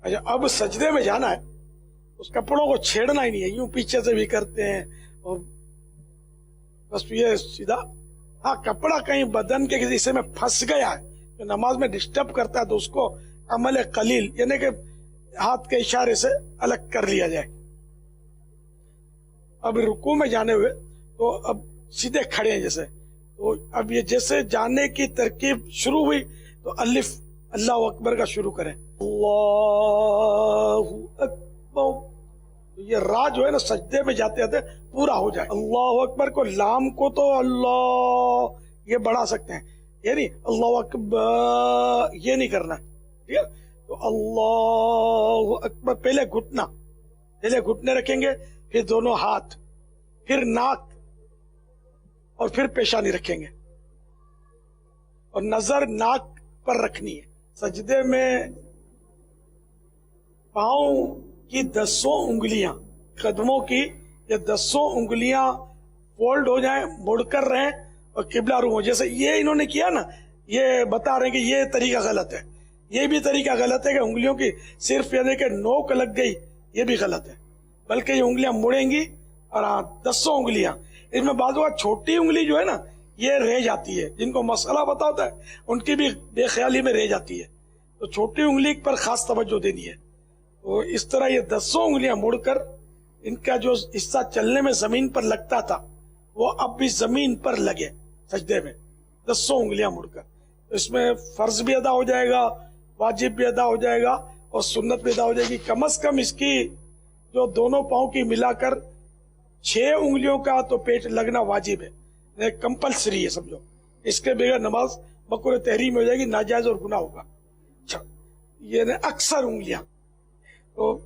अच्छा, अब सजदे में जाना है, उस कपड़ों को छेड़ना ही नहीं है, यूं पीछे से भी करते हैं और बस ये सीधा। हाँ, कपड़ा कहीं बदन के किसी हिस्से में फंस गया है जो नमाज में डिस्टर्ब करता है तो उसको अमल कलील यानी कि हाथ के इशारे से अलग कर लिया जाए। अब रुकू में जाने हुए तो अब सीधे खड़े हैं जैसे, तो अब ये जैसे जाने की तरकीब शुरू हुई तो अलिफ अल्लाह अकबर का शुरू करें, अल्लाहु अकबर, तो ये रा जो है ना सजदे में जाते जाते पूरा हो जाए। अल्लाह अकबर को लाम को तो अल्लाह ये बढ़ा सकते हैं, ये नहीं अल्लाह अकबर ये नहीं करना, ठीक है। तो अल्लाह अकबर, पहले घुटने रखेंगे, फिर दोनों हाथ, फिर नाक और फिर पेशानी रखेंगे और नजर नाक पर रखनी है। सजदे में पांव की 10 उंगलियां, कदमों की ये 10 उंगलियां फोल्ड हो जाएं, मुड़कर रहें और किबला रू हो। जैसे ये इन्होंने किया ना, ये बता रहे हैं कि ये तरीका गलत है, ये भी तरीका गलत है कि उंगलियों की सिर्फ यानी कि नोक लग गई, ये भी गलत है, बल्कि ये उंगलियां मुड़ेंगी और 10 उंगलियां, इसमें बाजू छोटी उंगली जो है ना ये रह जाती है, जिनको मसला पता होता है उनकी भी बेख्याली में रह जाती है, तो छोटी उंगली पर खास तवज्जो देनी है। तो इस तरह ये 10 उंगलियां मुड़कर, इनका जो हिस्सा चलने में जमीन पर लगता था वो अब भी जमीन पर लगे सजदे में, 10 उंगलियां मुड़कर। तो इसमें फर्ज भी अदा हो जाएगा, वाजिब भी अदा हो जाएगा और सुन्नत भी अदा हो जाएगी। कम से कम इसकी जो दोनों पांव की मिलाकर 6 उंगलियों का तो पेट लगना वाजिब है, कंपलसरी है समझो, इसके बगैर नमाज मकरूह तहरीम हो जाएगी, नाजायज और गुनाह होगा। अच्छा, ये अक्सर उंगलियां, तो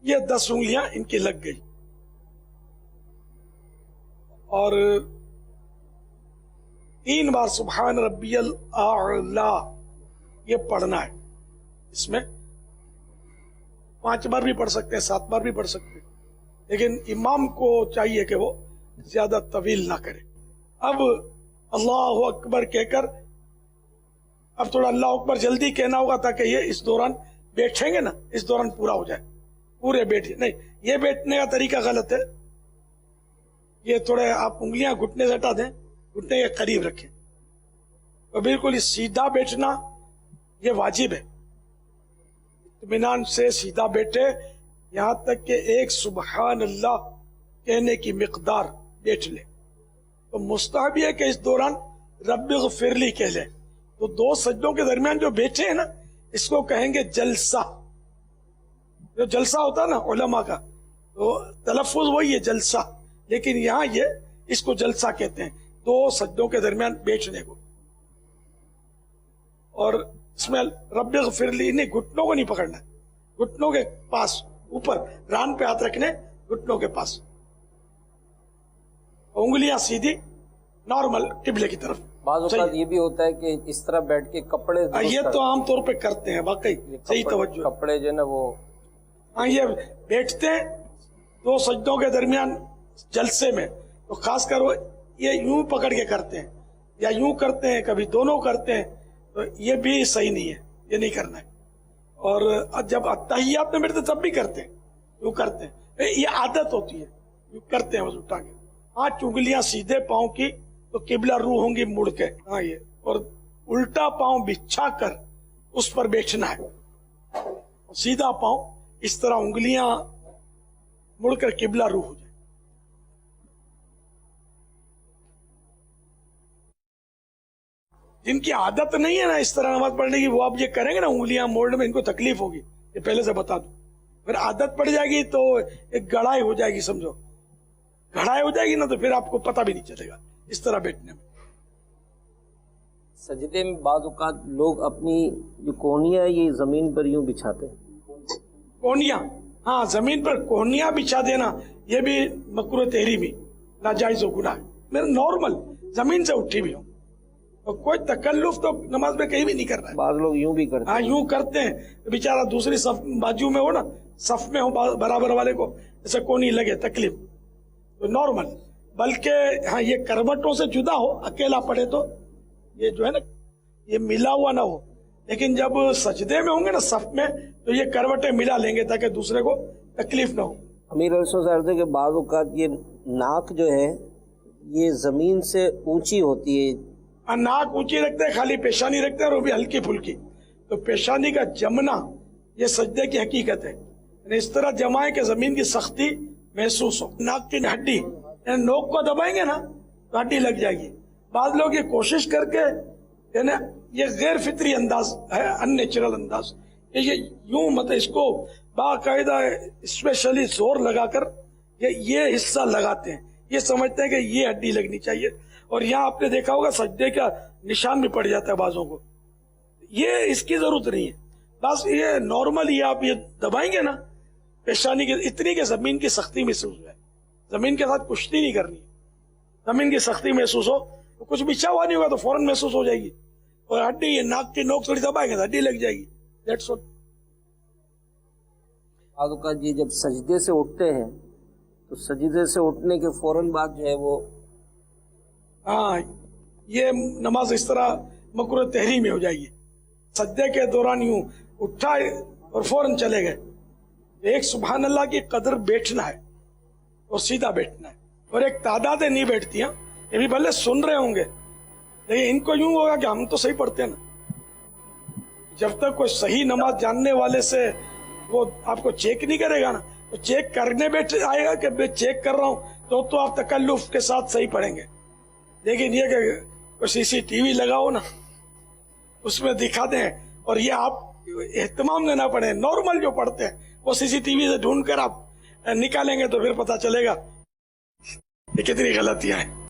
ये 10 उंगलियां इनकी लग गई और 3 बार सुभान रब्बियल आला ये पढ़ना है। इसमें 5 बार भी पढ़ सकते हैं, 7 बार भी पढ़ सकते हैं, लेकिन इमाम को चाहिए कि वो ज्यादा तवील ना करे। अब अल्लाह अकबर कहकर अब थोड़ा अल्लाह अकबर जल्दी कहना होगा ताकि ये इस दौरान बैठेंगे ना, इस दौरान पूरा हो जाए, पूरे बैठे नहीं, ये बैठने का तरीका गलत है। ये थोड़े आप उंगलियां घुटने से हटा दें, घुटने के करीब रखें, तो बिल्कुल सीधा बैठना ये वाजिब है। इत्मीनान से सीधा बैठे, यहां तक कि एक सुबहान अल्लाह कहने की मिकदार बैठ ले। तो मुस्तहब है कि इस दौरान रब्बि ग़फ़िरली कह ले। तो 2 सजदों के दरमियान जो बैठे हैं ना, इसको कहेंगे जलसा। जो जलसा होता है ना उलमा का, तो तलफ़्फ़ुज़ वही है जलसा, लेकिन यहाँ ये इसको जलसा कहते हैं, 2 सजदों के दरमियान बैठने को। और इसमें रब्बि ग़फ़िरली नहीं, घुटनों को नहीं पकड़ना है, घुटनों के पास ऊपर रान पे हाथ रखने, घुटनों के पास, उंगलियां सीधी नॉर्मल किबले की तरफ। बाज़ औक़ात ये भी होता है कि इस तरह बैठ के कपड़े, ये तो आमतौर पे करते हैं, वाकई सही तवज्जो, कपड़े जो ना वो, हाँ ये बैठते हैं 2 सजदों के दरमियान जलसे में, तो खासकर वो ये यूं पकड़ के करते हैं या यूं करते हैं, कभी दोनों करते हैं, तो ये भी सही नहीं है, ये नहीं करना है। और जब अत्तहियात में बैठते तब भी करते हैं, यूं करते हैं, ये आदत होती है, यूं करते हैं बस उठा के। 5 उंगलियां सीधे पांव की तो किबला रू होंगी मुड़ के, हाँ ये, और उल्टा पांव बिछा कर उस पर बैठना है, सीधा पांव इस तरह उंगलियां मुड़कर किबला रू हो जाए। जिनकी आदत नहीं है ना इस तरह नमाज पढ़ने की, वो आप ये करेंगे ना उंगलियां मोड़ने में, इनको तकलीफ होगी, ये पहले से बता दूं। फिर आदत पड़ जाएगी तो एक गड़ाई हो जाएगी, समझो गड़ाई हो जाएगी ना, तो फिर आपको पता भी नहीं चलेगा इस तरह बैठने में। सजदे में बाज़ औक़ात लोग अपनी जो कोहनियां है ये जमीन पर यूं बिछाते हैं, कोहनियां, हाँ जमीन पर कोहनियां बिछा देना ये भी मकरूह तहरीमी, नाजायज और गुनाह है। मेरा नॉर्मल जमीन से उठी भी हो, और कोई तकल्लुफ तो नमाज में कहीं भी नहीं करना है। बाज़ लोग यूं भी करते हैं, हाँ यूं करते हैं, बेचारा दूसरी सफ बाजू में हो ना, सफ में हो बराबर वाले को, जैसे कोनी लगे तकलीफ, तो नॉर्मल, बल्कि हाँ ये करवटों से जुदा हो, अकेला पड़े तो ये जो है ना ये मिला हुआ ना हो, लेकिन जब सजदे में होंगे ना सफ में, तो ये करवटें मिला लेंगे ताकि दूसरे को तकलीफ ना हो। अमीर अरसों से अर्ज़ है कि बाज़ औक़ात ये नाक जो है ये ज़मीन से ऊंची होती है। नाक ऊंची रखते हैं, खाली पेशानी रखते हैं और वो भी हल्की फुल्की। तो पेशानी का जमना ये सजदे की हकीकत है, यानी इस तरह जमाए कि जमीन की सख्ती महसूस हो। नाक की हड्डी यानी नोक को दबाएंगे ना तो हड्डी लग जाएगी। बाद लोग ये कोशिश करके, यानी ये गैर फितरी अंदाज है, अननेचुरल अंदाज, ये यूं मतलब इसको बाकायदा स्पेशली जोर लगाकर ये हिस्सा लगाते हैं, ये समझते हैं कि ये हड्डी लगनी चाहिए। और यहाँ आपने देखा होगा सजदे का निशान भी पड़ जाता है बाजों को, ये इसकी जरूरत नहीं है। बस ये नॉर्मल ही आप ये दबाएंगे ना पेशानी की इतनी के जमीन की सख्ती महसूस है। जमीन के साथ कुश्ती नहीं करनी, जमीन की सख्ती महसूस हो, तो कुछ बिछा हुआ नहीं होगा तो फौरन महसूस हो जाएगी। और हड्डी ये नाक की नोक थोड़ी दबाएंगे तो हड्डी लग जाएगी। That's all. बाज़ औक़ात ये जब सजदे से उठते हैं तो सजदे से उठने के फौरन बाद जो है वो, हाँ, ये नमाज इस तरह मकरूह तहरीम में हो जाएगी। सजदे के दौरान यूं उठा और फौरन चले गए। एक सुभान अल्लाह की कदर बैठना है और सीधा बैठना है, और एक तादाद नहीं बैठती हैं, ये भी भले सुन रहे होंगे लेकिन इनको यूं होगा कि हम तो सही पढ़ते हैं ना। जब तक कोई सही नमाज जानने वाले से वो आपको चेक नहीं करेगा ना, तो चेक करने बैठ आएगा कि मैं चेक कर रहा हूं तो आप तकल्लुफ के साथ सही पढ़ेंगे। लेकिन ये कि CCTV लगाओ ना, उसमें दिखा दें और ये आप एहतमाम में ना पढ़े, नॉर्मल जो पढ़ते हैं वो CCTV से ढूंढ कर आप निकालेंगे तो फिर पता चलेगा ये कितनी गलतियां हैं।